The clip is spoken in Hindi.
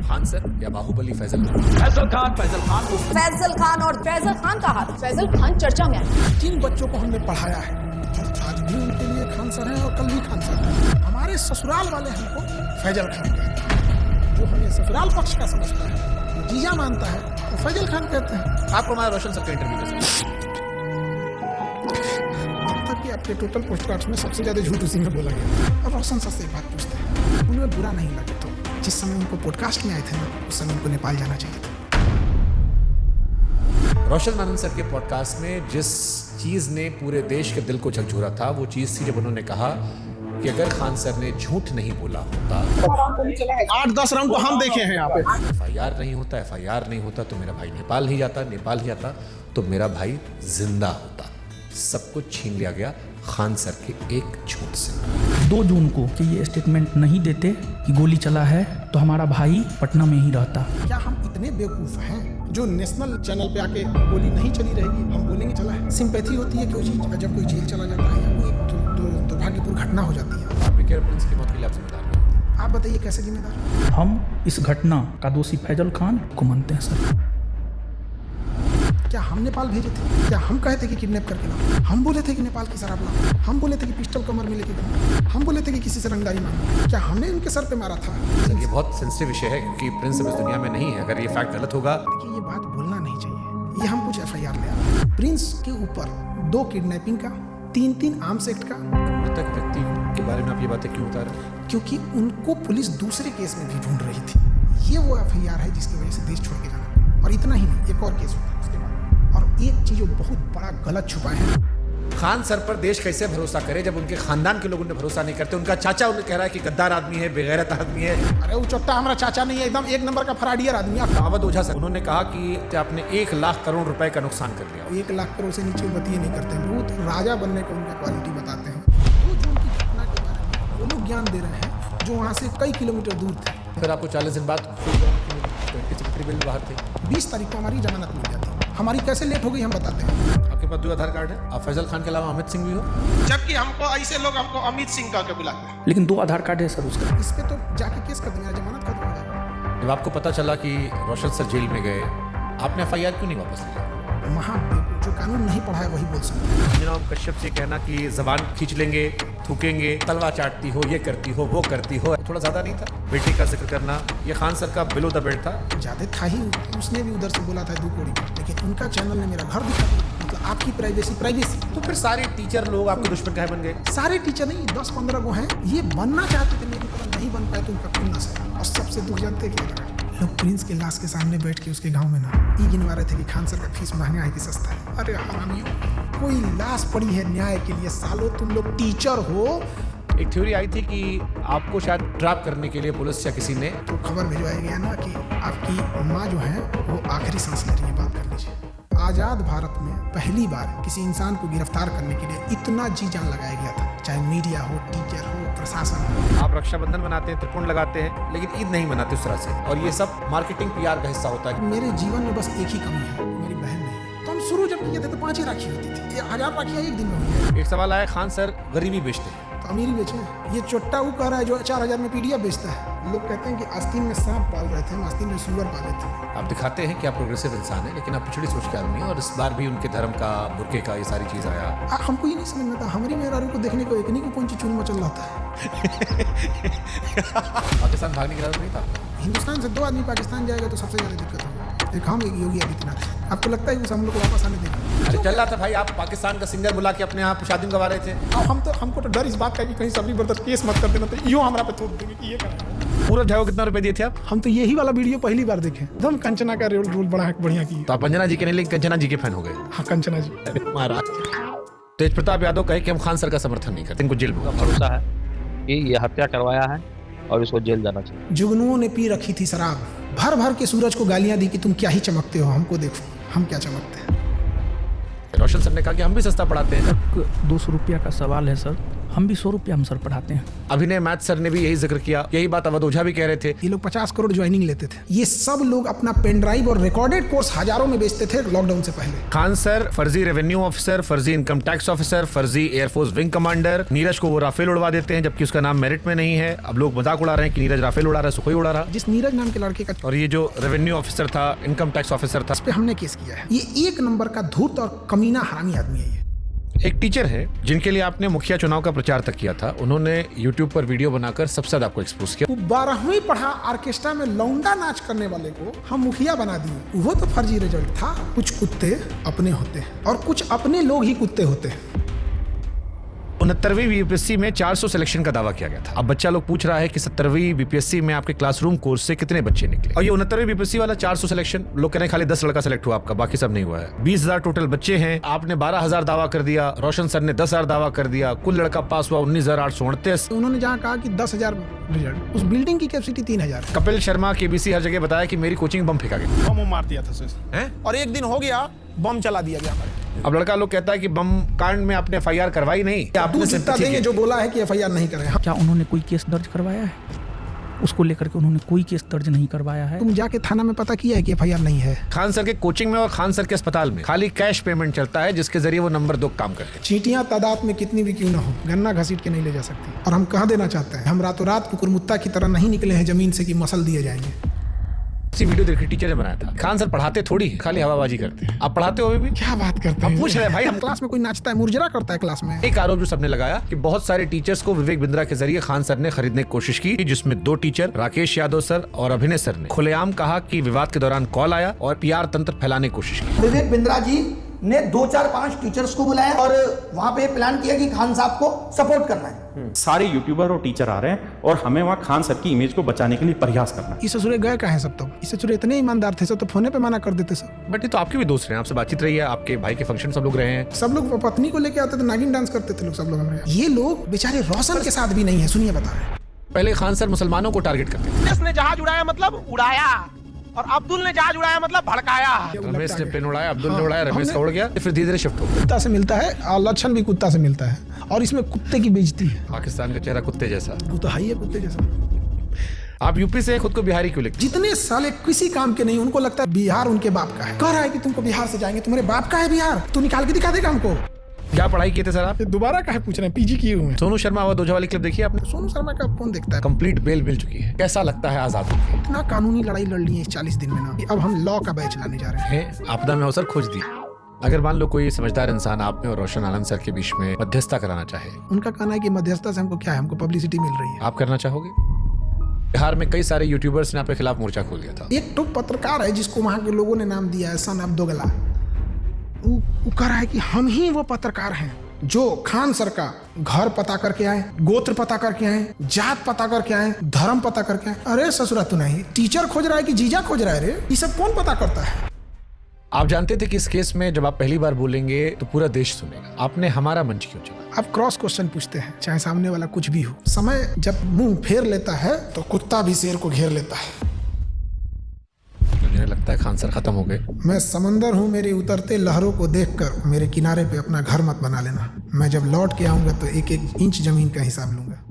खान सर या बाहुबली फैजल खान? फैजल खान फैजल खान और फैजल खान का हाथ, फैजल खान चर्चा में है। 3 बच्चों को हमने पढ़ाया है और आज भी उनके लिए खान सर हैं और कल भी खान सर हैं। हमारे ससुराल वाले हमको फैजल खान कहते हैं, जो हमें ससुराल पक्ष का समझता है, वो जीजा मानता है, तो फैजल खान कहते हैं। आपको हमारा रोशन सर का इंटरव्यू कैसा? अब तक कि आपके टोटल पोस्टकार्ड्स में सबसे ज्यादा झूठ उसी में बोला गया। और रोशन सर से एक बात पूछते हैं, उन्हें बुरा नहीं लगे तो जिस समय उनको पॉडकास्ट में आए थे ना, उस समय उनको नेपाल जाना चाहिए था। रोशन आनंद सर के पॉडकास्ट में जिस चीज ने पूरे देश के दिल को झकझोरा था, वो चीज थी जब उन्होंने कहा कि अगर खान सर ने झूठ नहीं बोला होता, 8-10 राउंड तो हम देखे हैं यहाँ पे। FIR नहीं होता तो मेरा भाई नेपाल नहीं जाता तो मेरा भाई जिंदा होता। सब कुछ छीन लिया गया खान सर के एक झूठ से। 2 जून को कि ये स्टेटमेंट नहीं देते कि गोली चला है तो हमारा भाई पटना में ही रहता। क्या हम इतने बेवकूफ हैं जो नेशनल चैनल पे आके गोली नहीं चली रहेगी हम बोलेंगे चला है? सिंपैथी होती है कि जब कोई जेल चला जाता है या कोई दुर्भाग्यपूर्ण घटना हो जाती है। आपके केयर प्रिंस की मौत के लिए आप जिम्मेदार हैं। आप बताइए कैसे जिम्मेदार? हम इस घटना का दोषी फैजल खान को मानते हैं सर। क्या हम नेपाल भेजे थे? क्या हम कहे थे कि किडनैप करके लाओ? हम बोले थे कि नेपाल की शराब लाओ? हम बोले थे कि पिस्टल कमर में लेके जाओ? हम बोले थे कि किसी से रंगदारी मांगो? क्या हमने उनके सर पे मारा था? सर ये बहुत सेंसिटिव विषय है क्योंकि प्रिंस अब इस दुनिया में नहीं है। अगर ये फैक्ट गलत होगा, देखिए ये बात बोलना नहीं चाहिए। ये हम कुछ FIR ले आए। प्रिंस के ऊपर 2 किडनैपिंग का, 3 आर्म्स एक्ट का। मृतक व्यक्ति के बारे में आप ये बातें क्यों बता रहे हैं? क्योंकि उनको पुलिस दूसरे केस में भी ढूंढ रही थी। ये वो FIR है जिसकी वजह से देश छोड़ के जाना पड़ा। और इतना ही नहीं, एक और केस हुआ उसके बाद। और एक चीज जो बहुत बड़ा गलत छुपाए हैं, खान सर पर देश कैसे भरोसा करे जब उनके खानदान के लोग उन्हें भरोसा नहीं करते? उनका चाचा उन्हें कह रहा है कि गद्दार आदमी है, बेगैरत आदमी है। अरे वो चोट्टा हमारा चाचा नहीं है, एकदम 1 नंबर का फराडियर आदमी है। अवध ओझा सर उन्होंने कहा कि आपने 1 लाख करोड़ रुपए का नुकसान कर लिया। 1 लाख करोड़ से नीचे बतिए नहीं करते हैं। बहुत राजा बनने का उनका क्वालिटी बताते हैं। 2 जून की घटना के बारे में वो लोग ज्ञान दे रहे हैं जो वहाँ से कई किलोमीटर दूर थे। फिर आपको 40 दिन बाद 20 बिल बाहर थे। 20 तारीख को हमारी जमानत मिल जाती। हमारी कैसे लेट हो गई हम बताते हैं। आपके पास 2 आधार कार्ड है। आप फैजल खान के अलावा अमित सिंह भी हो। जबकि हमको ऐसे लोग हमको अमित सिंह का बुलाते हैं। लेकिन 2 आधार कार्ड है सर उसका। इस पे तो जाके केस कर देंगे, जमानत खत्म हो जाएगा। जब आपको पता चला कि रोशन सर जेल में गए, आपने FIR क्यों नहीं वापस लिया? जो कानून नहीं पढ़ा है वही बोल सकते हैं। जनाब कश्यप से कहना कि जबान खींच लेंगे, थूकेंगे, तलवा चाटती हो, ये करती हो, वो करती हो, थोड़ा ज्यादा नहीं था? बेटी का जिक्र करना, ये खान सर का बिलो द बेल्ट था। ज्यादा था ही। उसने भी उधर से बोला था 2 कौड़ी, लेकिन उनका चैनल ने मेरा घर दिखा दिया। मतलब आपकी प्राइवेसी। तो फिर सारे टीचर लोग आपके दुश्मन काहे बन गए? सारे टीचर नहीं, 10-15 को हैं। ये बनना चाहते थे लेकिन पता नहीं बन पाए तो उनका खुन्नस है। और सबसे दुख जानते क्या लगा? लोग प्रिंस के लाश के सामने बैठ के उसके गांव में ना ये गिनवा रहे थे कि खान सर का फीस महंगा है कि सस्ता है। अरे हरामियों, कोई लाश पड़ी है न्याय के लिए। सालों तुम लोग टीचर हो। एक थ्योरी आई थी कि आपको शायद ट्रैप करने के लिए पुलिस या किसी ने तो खबर भिजवाया गया ना कि आपकी माँ जो है वो आखिरी सांस ले रही है, बात कर लीजिए। आज़ाद भारत में पहली बार किसी इंसान को गिरफ्तार करने के लिए इतना जी जान लगाया गया था, चाहे मीडिया हो, टीचर हो, प्रशासन हो। आप रक्षाबंधन मनाते हैं, त्रिकोण लगाते हैं, लेकिन ईद नहीं मनाते उस तरह से। और ये सब मार्केटिंग PR का हिस्सा होता है। मेरे जीवन में बस एक ही कमी है, मेरी बहन नहीं है। तो हम शुरू जब किए थे तो 5 ही राखी होती थी। ये 1000 राखियाँ एक दिन में हुई है। एक सवाल आया, खान सर गरीबी बेचते हैं तो अमीरी बेचे। ये चोट्टा वो कह रहा है जो 4000 में PDF बेचता है। लोग कहते हैं कि आस्तीन में सांप पाल रहे थे, हम आस्तीन में सुअर पाले थे। आप दिखाते हैं कि आप प्रोग्रेसिव इंसान हैं, लेकिन आप पिछड़ी सोच के आदमी हैं। और इस बार भी उनके धर्म का, बुर्के का, ये सारी चीज़ आया। हमको ये नहीं समझ में आता, हमारी मेहरारू को देखने को एकनी को कौन सी चून मचल रहा था। पाकिस्तान भागने की जरूरत नहीं था। हिंदुस्तान से 2 आदमी पाकिस्तान जाएगा तो सबसे ज़्यादा दिक्कत होगी। एक हम, एक योगी आदित्यनाथ। आपको लगता है कि हम लोग को वापस आने देंगे? अरे चल रहा था भाई, आप पाकिस्तान का सिंगर बुला के अपने यहाँ शादी गवा रहे थे। अब हमको तो डर इस बात का कि कहीं सबरी ब्रदर केस मत कर देना, तो यूँ हमारा पे थोप देंगे कि ये कर। पूरा ढाई कितना रुपए दिए थे आप? हम तो यही वाला वीडियो पहली बार देखे। एकदम कंचना का रोल बढ़िया की। तो आप अंजना जी के नहीं, लेकिन कंचना जी के फैन हो गए। हाँ, कंचना जी। महाराज तेज प्रताप यादव कहे कि हम खान सर का समर्थन नहीं करते, इनको जेल में भरोसा है कि ये हत्या करवाया है और इसको जेल जाना चाहिए। जुगनुओं ने पी रखी थी शराब, भर भर के सूरज को गालियां दी कि तुम क्या ही चमकते हो, हमको देखो हम क्या चमकते हैं। रोशन सर ने कहा कि हम भी सस्ता पढ़ाते हैं। 200 रुपया का सवाल है सर। हम भी 100 रुपया हम सर पढ़ाते हैं। अभिनय मैथ सर ने भी यही जिक्र किया, यही बात अवध ओझा भी कह रहे थे। ये लोग 50 करोड़ ज्वाइनिंग लेते थे। ये सब लोग अपना पेन ड्राइव और रिकॉर्डेड कोर्स हजारों में बेचते थे लॉकडाउन से पहले। खान सर फर्जी रेवेन्यू ऑफिसर, फर्जी इनकम टैक्स ऑफिसर, फर्जी एयरफोर्स विंग कमांडर। नीरज को वो राफेल उड़वा देते हैं जबकि उसका नाम मेरिट में नहीं है। अब लोग मजाक उड़ा रहे हैं कि नीरज राफेल उड़ा रहा है, सुखोई उड़ा रहा। जिस नीरज नाम के लड़के का और ये जो रेवेन्यू ऑफिसर था, इनकम टैक्स ऑफिसर था, इस पे हमने केस किया है। ये एक नंबर का धूर्त और कमीना हरामी आदमी है। ये एक टीचर है जिनके लिए आपने मुखिया चुनाव का प्रचार तक किया था। उन्होंने YouTube पर वीडियो बनाकर सबसे ज्यादा आपको एक्सपोज किया। वो 12वीं पढ़ा ऑर्केस्ट्रा में लौंडा नाच करने वाले को हम मुखिया बना दिए। वो तो फर्जी रिजल्ट था। कुछ कुत्ते अपने होते हैं और कुछ अपने लोग ही कुत्ते होते हैं। 69वीं बीपीएससी में 400 सिलेक्शन का दावा किया गया था। अब बच्चा लोग पूछ रहा है कि 70वीं बीपीएससी में आपके क्लासरूम कोर्स से कितने बच्चे निकले। और ये 69वीं बीपीएससी वाला 400 सिलेक्शन, लोग कह रहे हैं खाली 10 लड़का सिलेक्ट हुआ आपका, बाकी सब नहीं हुआ है। 20,000 टोटल बच्चे हैं, आपने 12,000 दावा कर दिया, रोशन सर ने 10,000 दावा कर दिया, कुल लड़का पास हुआ 19,838। उन्होंने जहाँ कहा कि 10,000 रिजल्ट, उस बिल्डिंग की कैपेसिटी 3,000। कपिल शर्मा केबीसी हर जगह बताया कि मेरी कोचिंग बम फेंका गया। बम मार दिया था सर, और एक दिन हो गया बम चला दिया गया हमारे। अब लड़का लोग कहता है कि बम कांड में आपने FIR करवाई नहीं। आपने जितना देंगे जो बोला है कि FIR नहीं करें। क्या उन्होंने कोई केस दर्ज करवाया है? उसको लेकर के उन्होंने कोई केस दर्ज नहीं करवाया है। तुम जाके थाना में पता किया है कि FIR नहीं है। खान सर के कोचिंग में और खान सर के अस्पताल में खाली कैश पेमेंट चलता है, जिसके जरिए वो नंबर 2 काम करते हैं। चींटियां तादाद में कितनी भी क्यों ना हो, गन्ना घसीट के नहीं ले जा सकती। और हम कह देना चाहते हैं, हम रातों रात कुकुरमुत्ता की तरह नहीं निकले हैं जमीन से कि मसल दिए जाएंगे। इसी वीडियो देखी टीचर ने बनाया था। खान सर पढ़ाते थोड़ी है, खाली हवाबाजी करते हैं। आप पढ़ाते हो भी? क्या बात करते हैं? पूछ रहे हैं भाई। हम क्लास में कोई नाचता है, मुरझरा करता है क्लास में। एक आरोप जो सबने लगाया कि बहुत सारे टीचर्स को विवेक बिंद्रा के जरिए खान सर ने खरीदने की कोशिश की, जिसमें 2 टीचर राकेश यादव सर और अभिनय सर ने खुलेआम कहा कि विवाद के दौरान कॉल आया और PR तंत्र फैलाने की कोशिश की। विवेक बिंद्रा जी ने 2-4-5 टीचर्स को बुलाया और वहां पे प्लान किया कि खान साहब को सपोर्ट करना है। सारे यूट्यूबर और टीचर आ रहे हैं और हमें वहाँ खान सर की इमेज को बचाने के लिए प्रयास करना है। इस ससुरे गए कहाँ हैं सब? तो इस ससुरे इतने ईमानदार थे, सब तो फोने पे मना कर देते सब। बट ये तो आपके भी दोस्त हैं, आपसे बातचीत रही है, आपके भाई के फंक्शन सब लोग रहे हैं। सब लोग पत्नी को लेके आते थे, नागिन डांस करते थे लोग सब लोग हमारे। ये लोग बेचारे रोशन के साथ भी नहीं है। सुनिए बता रहे हैं। पहले खान सर मुसलमानों को टारगेट करते थे। रमेश ने जहाज उड़ाया मतलब उड़ाया, और अब्दुल ने जहाज उड़ाया मतलब भड़काया। रमेश ने प्लेन उड़ाया, अब्दुल ने उड़ाया, रमेश का उड़ गया, फिर धीरे धीरे शिफ्ट हो गया। कुत्ता से मिलता है और लक्षण भी कुत्ता से मिलता है, और इसमें कुत्ते की बेइज्जती है। पाकिस्तान का चेहरा कुत्ते जैसा। वो तो है ही है कुत्ते जैसा। आप यूपी से खुद को बिहारी क्यों लिखते? जितने साले किसी काम के नहीं, उनको लगता है बिहार उनके बाप का है। कह रहा है कि तुमको बिहार से जाएंगे, तुम्हारे बाप का है बिहार, तू निकाल के दिखा देगा हमको। क्या पढ़ाई किए थे सर आप? दोबारा काहे पूछ रहे हैं? PG किए हुए हैं। सोनू शर्मा अवध ओझा वाली क्लिप देखी आपने? सोनू शर्मा का कौन देखता है? कंप्लीट बेल मिल चुकी है। कैसा लगता है आजाद होके? इतना कानूनी लड़ाई लड़ ली है इस 40 दिन में ना, अब हम लॉ का बैच लाने जा रहे हैं। आपदा में अवसर खोज दी। अगर मान लो कोई समझदार इंसान आप में और रोशन आनंद सर के बीच में मध्यस्थता कराना चाहे, उनका कहना है कि मध्यस्थता से हमको क्या है, हमको पब्लिसिटी मिल रही है। आप करना चाहोगे? बिहार में कई सारे यूट्यूबर्स ने आपके खिलाफ मोर्चा खोल दिया था। एक तो पत्रकार है जिसको वहां के लोगों ने नाम दिया है सन ऑफ दोगला। वो कह रहा है कि हम ही वो पत्रकार हैं जो खान सर का घर पता करके आए, गोत्र पता करके आए, जात पता करके आए, धर्म पता करके आए। अरे ससुरा तू नहीं, टीचर खोज रहा है कि जीजा खोज रहा है? रे ये सब कौन पता करता है? आप जानते थे कि इस केस में जब आप पहली बार बोलेंगे तो पूरा देश सुनेगा। आपने हमारा मंच क्यों चुना? आप क्रॉस क्वेश्चन पूछते हैं, चाहे सामने वाला कुछ भी हो। समय जब मुंह फेर लेता है तो कुत्ता भी शेर को घेर लेता है। मुझे लगता है खान सर खत्म हो गए। मैं समंदर हूँ, मेरे उतरते लहरों को देखकर मेरे किनारे पे अपना घर मत बना लेना। मैं जब लौट के आऊंगा तो 1-1 इंच जमीन का हिसाब लूंगा।